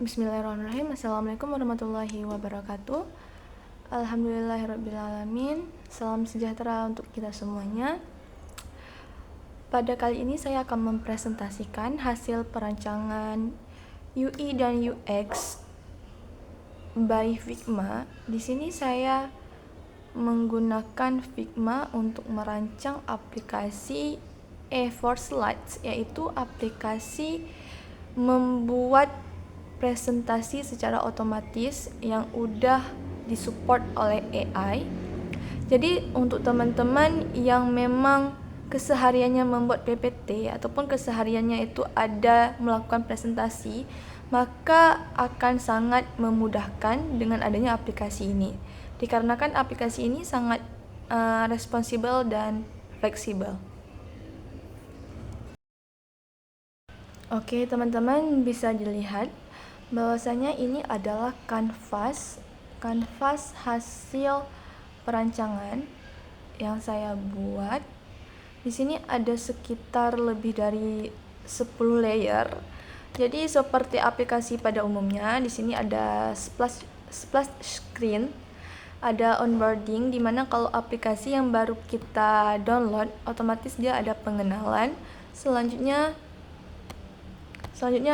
Bismillahirrahmanirrahim. Assalamualaikum warahmatullahi wabarakatuh. Alhamdulillahirrabbilalamin. Salam sejahtera untuk kita semuanya. Pada kali ini saya akan mempresentasikan hasil perancangan UI dan UX by Figma. Di sini saya menggunakan Figma untuk merancang aplikasi A4 Slides, yaitu aplikasi membuat presentasi secara otomatis yang udah disupport oleh AI. Jadi untuk teman-teman yang memang kesehariannya membuat PPT ataupun kesehariannya itu ada melakukan presentasi, maka akan sangat memudahkan dengan adanya aplikasi ini. Dikarenakan aplikasi ini sangat responsibel dan fleksibel. Oke, teman-teman bisa dilihat bahwasanya ini adalah kanvas hasil perancangan yang saya buat. Di sini ada sekitar lebih dari 10 layer. Jadi seperti aplikasi pada umumnya, di sini ada splash screen, ada onboarding, di mana kalau aplikasi yang baru kita download, otomatis dia ada pengenalan. Selanjutnya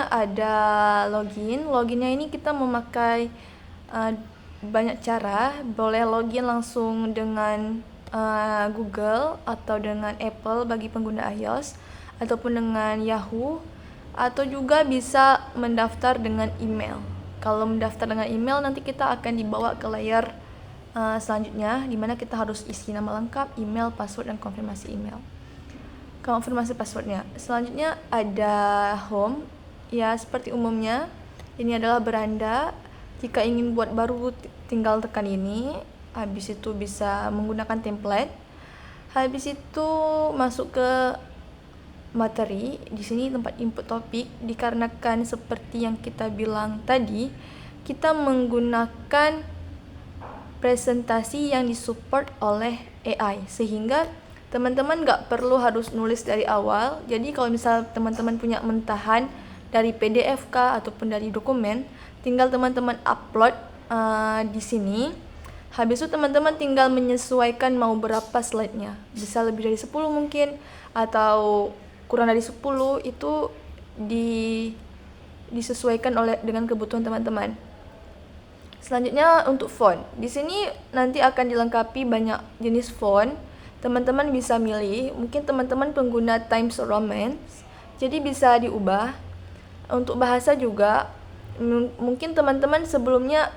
ada login. Loginnya ini kita memakai banyak cara. Boleh login langsung dengan Google atau dengan Apple bagi pengguna iOS, ataupun dengan Yahoo, atau juga bisa mendaftar dengan email. Kalau mendaftar dengan email, nanti kita akan dibawa ke layer selanjutnya, di mana kita harus isi nama lengkap, email, password, dan konfirmasi passwordnya. Selanjutnya ada home. Ya, seperti umumnya, ini adalah beranda. Jika ingin buat baru, tinggal tekan ini. Habis itu bisa menggunakan template. Habis itu masuk ke materi. Di sini tempat input topik. Dikarenakan seperti yang kita bilang tadi, kita menggunakan presentasi yang disupport oleh AI, sehingga teman-teman nggak perlu harus nulis dari awal. Jadi kalau misal teman-teman punya mentahan dari PDF kah ataupun dari dokumen, tinggal teman-teman upload di sini. Habis itu teman-teman tinggal menyesuaikan mau berapa slide-nya. Bisa lebih dari 10 mungkin, atau kurang dari 10, itu disesuaikan dengan kebutuhan teman-teman. Selanjutnya untuk font. Di sini nanti akan dilengkapi banyak jenis font. Teman-teman bisa milih. Mungkin teman-teman pengguna Times Roman, jadi bisa diubah. Untuk bahasa juga, mungkin teman-teman sebelumnya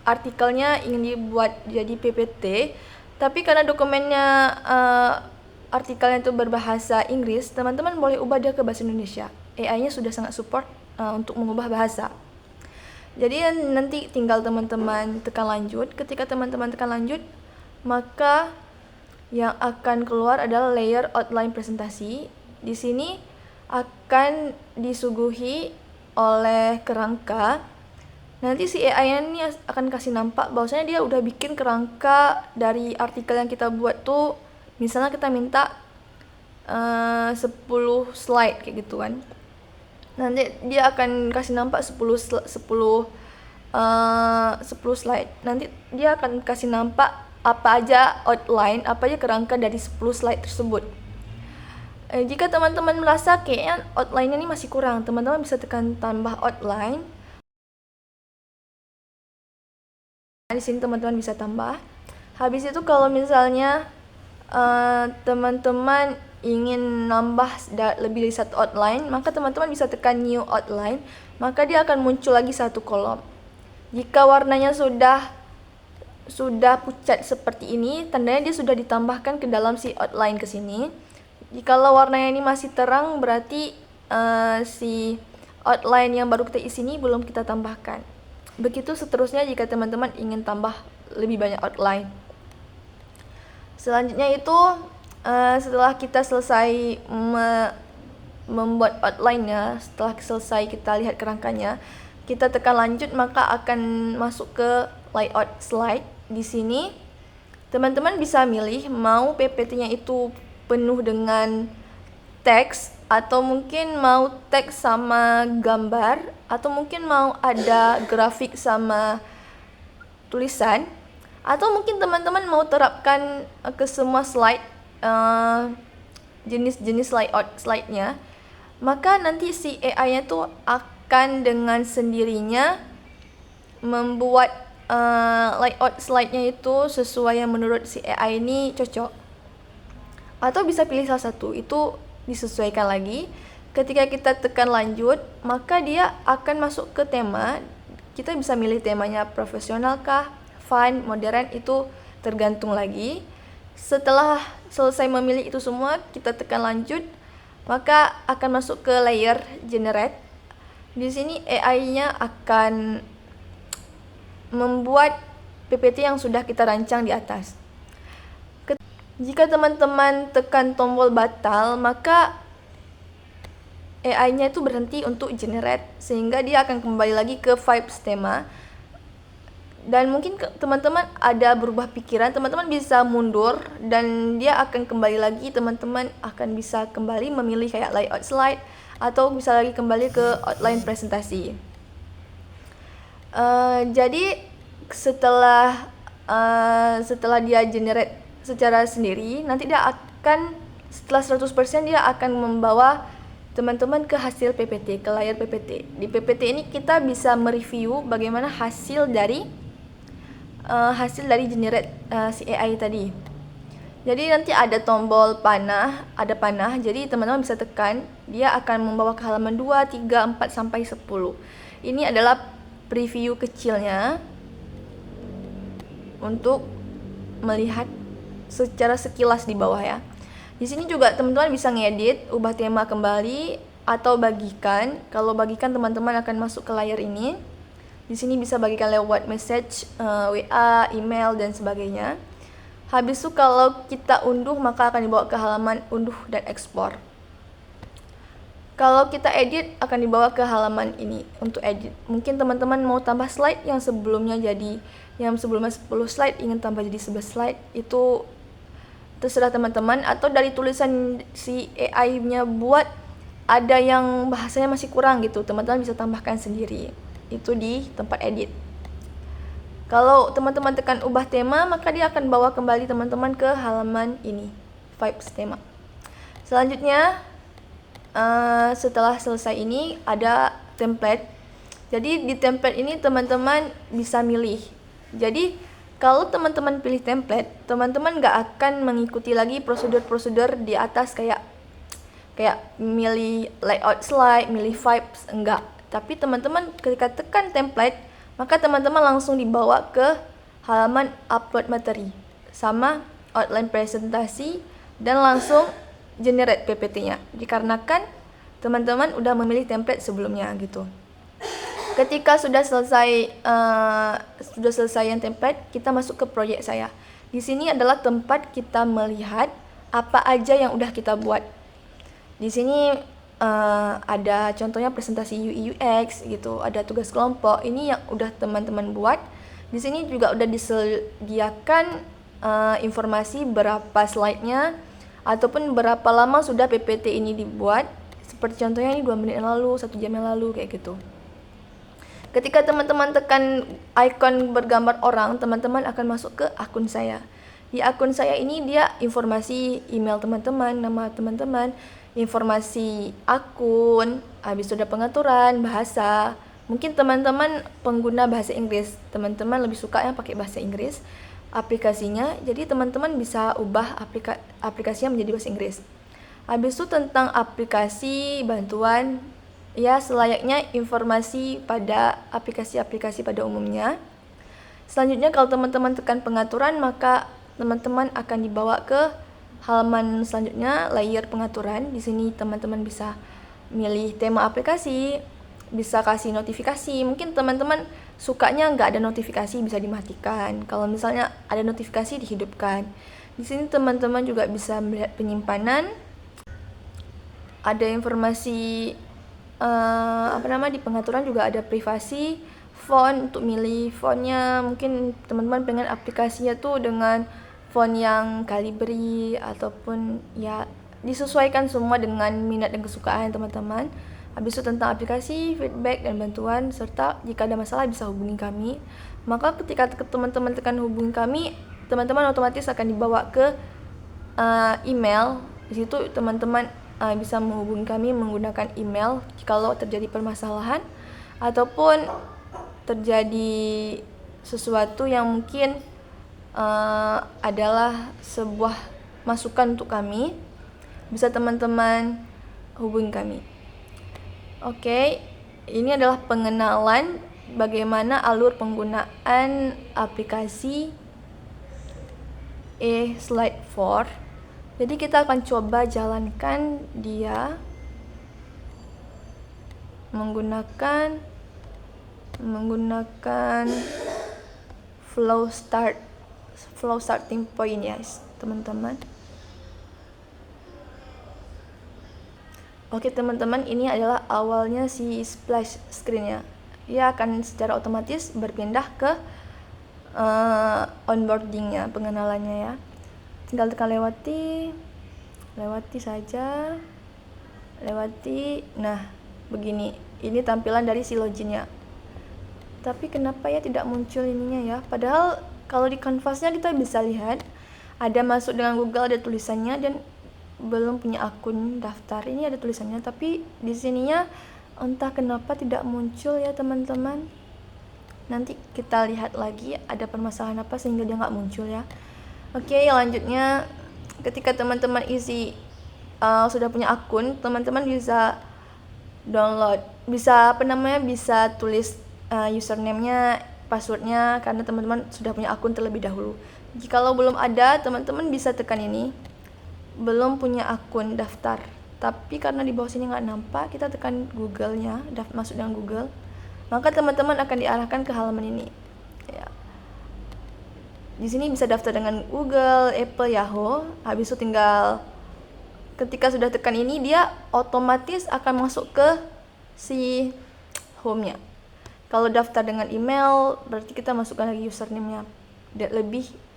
artikelnya ingin dibuat jadi PPT, tapi karena dokumennya artikelnya itu berbahasa Inggris, teman-teman boleh ubah dia ke bahasa Indonesia. AI-nya sudah sangat support untuk mengubah bahasa. Jadi nanti tinggal teman-teman tekan lanjut. Ketika teman-teman tekan lanjut, maka yang akan keluar adalah layer outline presentasi. Di sini akan disuguhi oleh kerangka. Nanti si AI ini akan kasih nampak bahwasanya dia udah bikin kerangka dari artikel yang kita buat tuh. Misalnya kita minta 10 slide kayak gitu kan. Nanti dia akan kasih nampak 10 slide. Nanti dia akan kasih nampak apa aja outline, apa aja kerangka dari 10 slide tersebut. Jika teman-teman merasa kayaknya outline-nya ini masih kurang, teman-teman bisa tekan tambah outline. Di sini teman-teman bisa tambah. Habis itu kalau misalnya teman-teman ingin nambah lebih dari satu outline, maka teman-teman bisa tekan new outline, maka dia akan muncul lagi satu kolom. Jika warnanya sudah pucat seperti ini, tandanya dia sudah ditambahkan ke dalam si outline ke sini. Jikalau warnanya ini masih terang, berarti si outline yang baru kita isi ini belum kita tambahkan. Begitu seterusnya jika teman-teman ingin tambah lebih banyak outline. Selanjutnya itu setelah kita selesai membuat outline-nya, setelah selesai kita lihat kerangkanya, kita tekan lanjut, maka akan masuk ke layout slide. Di sini teman-teman bisa milih mau PPT-nya itu penuh dengan teks atau mungkin mau teks sama gambar, atau mungkin mau ada grafik sama tulisan, atau mungkin teman-teman mau terapkan ke semua slide, jenis-jenis slide-nya, maka nanti si AI-nya tuh akan dengan sendirinya membuat layout slide-nya itu sesuai yang menurut si AI ini cocok. Atau bisa pilih salah satu, itu disesuaikan lagi. Ketika kita tekan lanjut, maka dia akan masuk ke tema. Kita bisa milih temanya profesional kah, fun, modern, itu tergantung lagi. Setelah selesai memilih itu semua, kita tekan lanjut, maka akan masuk ke layer generate. Di sini AI-nya akan membuat PPT yang sudah kita rancang di atas. Jika teman-teman tekan tombol batal, maka AI-nya itu berhenti untuk generate, sehingga dia akan kembali lagi ke vibes tema. Dan mungkin teman-teman ada berubah pikiran, teman-teman bisa mundur dan dia akan kembali lagi, teman-teman akan bisa kembali memilih kayak layout slide atau bisa lagi kembali ke outline presentasi. Jadi setelah dia generate secara sendiri, nanti dia akan setelah 100% dia akan membawa teman-teman ke hasil PPT, ke layar PPT. Di PPT ini kita bisa mereview bagaimana hasil dari generate si AI tadi. Jadi nanti ada tombol panah, jadi teman-teman bisa tekan, dia akan membawa ke halaman 2, 3, 4 sampai 10. Ini adalah preview kecilnya untuk melihat secara sekilas di bawah ya. Di sini juga teman-teman bisa ngedit, ubah tema kembali atau bagikan. Kalau bagikan, teman-teman akan masuk ke layar ini. Di sini bisa bagikan lewat message, WA, email dan sebagainya. Habis itu kalau kita unduh, maka akan dibawa ke halaman unduh dan ekspor. Kalau kita edit, akan dibawa ke halaman ini untuk edit. Mungkin teman-teman mau tambah slide yang sebelumnya 10 slide, ingin tambah jadi 11 slide, itu terserah teman-teman. Atau dari tulisan si AI-nya buat ada yang bahasanya masih kurang gitu, teman-teman bisa tambahkan sendiri. Itu di tempat edit. Kalau teman-teman tekan ubah tema, maka dia akan bawa kembali teman-teman ke halaman ini, vibes tema. Selanjutnya, setelah selesai ini ada template. Jadi di template ini teman-teman bisa milih. Jadi kalau teman-teman pilih template, teman-teman nggak akan mengikuti lagi prosedur-prosedur di atas kayak milih layout slide, milih vibes, enggak. Tapi teman-teman ketika tekan template, maka teman-teman langsung dibawa ke halaman upload materi sama outline presentasi dan langsung generate PPT-nya. Dikarenakan teman-teman udah memilih template sebelumnya gitu. Ketika sudah selesai yang template, kita masuk ke project saya. Di sini adalah tempat kita melihat apa aja yang udah kita buat. Di sini ada contohnya presentasi UI UX gitu, ada tugas kelompok. Ini yang udah teman-teman buat. Di sini juga udah disediakan informasi berapa slide-nya ataupun berapa lama sudah PPT ini dibuat. Seperti contohnya ini 2 menit yang lalu, 1 jam yang lalu kayak gitu. Ketika teman-teman tekan icon bergambar orang, teman-teman akan masuk ke akun saya. Di akun saya ini dia informasi email teman-teman, nama teman-teman, informasi akun, habis sudah pengaturan, bahasa. Mungkin teman-teman pengguna bahasa Inggris, teman-teman lebih suka yang pakai bahasa Inggris aplikasinya. Jadi teman-teman bisa ubah aplikasinya menjadi bahasa Inggris. Habis itu tentang aplikasi bantuan, ya selayaknya informasi pada aplikasi-aplikasi pada umumnya. Selanjutnya kalau teman-teman tekan pengaturan, maka teman-teman akan dibawa ke halaman selanjutnya, layer pengaturan. Di sini teman-teman bisa milih tema aplikasi, bisa kasih notifikasi. Mungkin teman-teman sukanya nggak ada notifikasi, bisa dimatikan. Kalau misalnya ada notifikasi, dihidupkan. Di sini teman-teman juga bisa melihat penyimpanan. Ada informasi di pengaturan juga ada privasi, font untuk milih fontnya. Mungkin teman-teman pengen aplikasinya tuh dengan font yang Calibri ataupun ya disesuaikan semua dengan minat dan kesukaan teman-teman. Habis itu tentang aplikasi, feedback dan bantuan, serta jika ada masalah bisa hubungi kami. Maka ketika teman-teman tekan hubungi kami, teman-teman otomatis akan dibawa ke email. Di situ teman-teman bisa menghubungi kami menggunakan email jikalau terjadi permasalahan ataupun terjadi sesuatu yang mungkin adalah sebuah masukan untuk kami, bisa teman-teman hubungi kami. Oke, ini adalah pengenalan bagaimana alur penggunaan aplikasi slide 4. Jadi kita akan coba jalankan dia menggunakan flow starting point ya teman-teman. Oke teman-teman, ini adalah awalnya si splash screen-nya. Dia akan secara otomatis berpindah ke onboarding-nya, pengenalannya ya. Tinggal tekan lewati saja. Nah, begini. Ini tampilan dari si login-nya. Tapi kenapa ya tidak muncul ininya ya? Padahal kalau di kanvasnya kita bisa lihat ada masuk dengan Google, ada tulisannya, dan belum punya akun daftar. Ini ada tulisannya, tapi di sininya entah kenapa tidak muncul ya teman-teman. Nanti kita lihat lagi ada permasalahan apa sehingga dia nggak muncul ya. Oke, selanjutnya ketika teman-teman sudah punya akun, teman-teman bisa download, bisa tulis username-nya, password-nya, karena teman-teman sudah punya akun terlebih dahulu. Jikalau belum ada, teman-teman bisa tekan ini, belum punya akun daftar. Tapi karena di bawah sini nggak nampak, kita tekan Google-nya, masuk dengan Google, maka teman-teman akan diarahkan ke halaman ini. Ya. Di sini bisa daftar dengan Google, Apple, Yahoo. Habis itu tinggal ketika sudah tekan ini, dia otomatis akan masuk ke si home-nya. Kalau daftar dengan email, berarti kita masukkan lagi username-nya.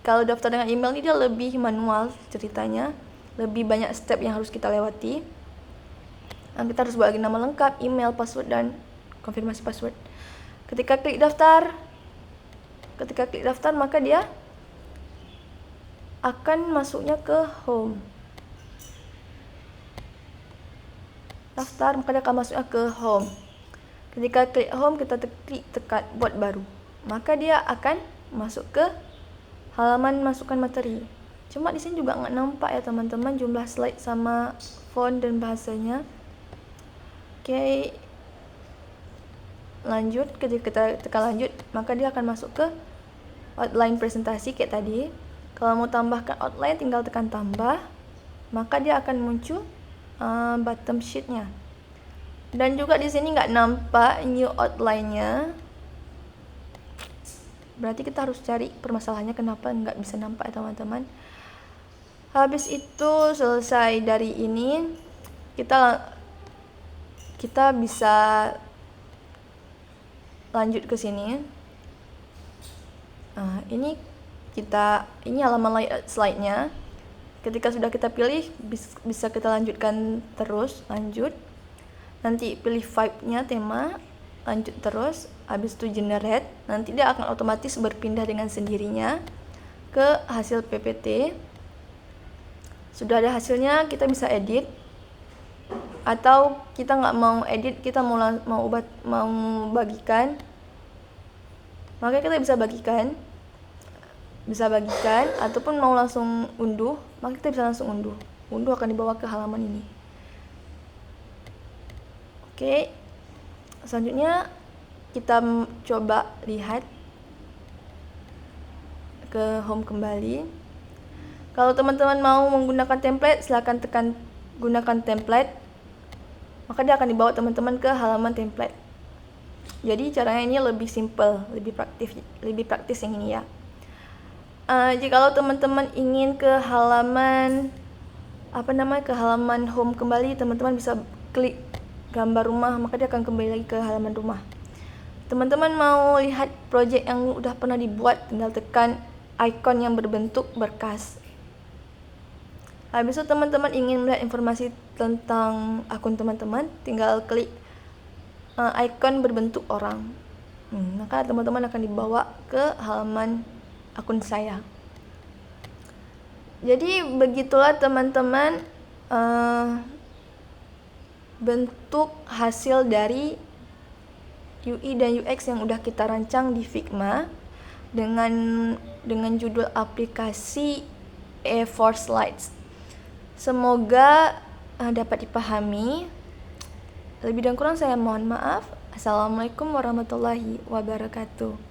Kalau daftar dengan email ini dia lebih manual ceritanya, lebih banyak step yang harus kita lewati. Kita harus buat lagi nama lengkap, email, password, dan konfirmasi password. Ketika klik daftar, maka dia akan masuknya ke home. Daftar, maka dia akan masuknya ke home. Ketika klik home, kita tekan buat baru, maka dia akan masuk ke halaman masukkan materi. Cuma di sini juga nggak nampak ya teman-teman jumlah slide sama font dan bahasanya. Oke, lanjut. Ketika kita tekan lanjut, maka dia akan masuk ke outline presentasi kayak tadi. Kalau mau tambahkan outline, tinggal tekan tambah, maka dia akan muncul bottom sheet-nya. Dan juga di sini nggak nampak new outline-nya. Berarti kita harus cari permasalahannya kenapa nggak bisa nampak ya teman-teman. Habis itu selesai dari ini, kita bisa lanjut ke sini. Ini halaman layout slide-nya. Ketika sudah kita pilih, bisa kita lanjutkan terus, lanjut. Nanti pilih vibe-nya, tema, lanjut terus. Habis itu generate, nanti dia akan otomatis berpindah dengan sendirinya ke hasil PPT. Sudah ada hasilnya, kita bisa edit. Atau kita nggak mau edit, kita mau bagikan, maka kita bisa bagikan, ataupun mau langsung unduh, maka kita bisa langsung unduh akan dibawa ke halaman ini. Oke, selanjutnya kita coba lihat ke home kembali. Kalau teman-teman mau menggunakan template, silakan tekan gunakan template, maka dia akan dibawa teman-teman ke halaman template. Jadi caranya ini lebih simple, lebih praktis yang ini ya. Jikalau teman-teman ingin ke halaman home kembali, teman-teman bisa klik gambar rumah, maka dia akan kembali lagi ke halaman rumah. Teman-teman mau lihat project yang udah pernah dibuat, tinggal tekan icon yang berbentuk berkas. Habis itu teman-teman ingin melihat informasi tentang akun teman-teman, tinggal klik icon berbentuk orang. Maka teman-teman akan dibawa ke halaman akun saya. Jadi begitulah teman-teman bentuk hasil dari UI dan UX yang udah kita rancang di Figma dengan judul aplikasi A4 Slides. Semoga dapat dipahami. Lebih dan kurang saya mohon maaf. Assalamualaikum warahmatullahi wabarakatuh.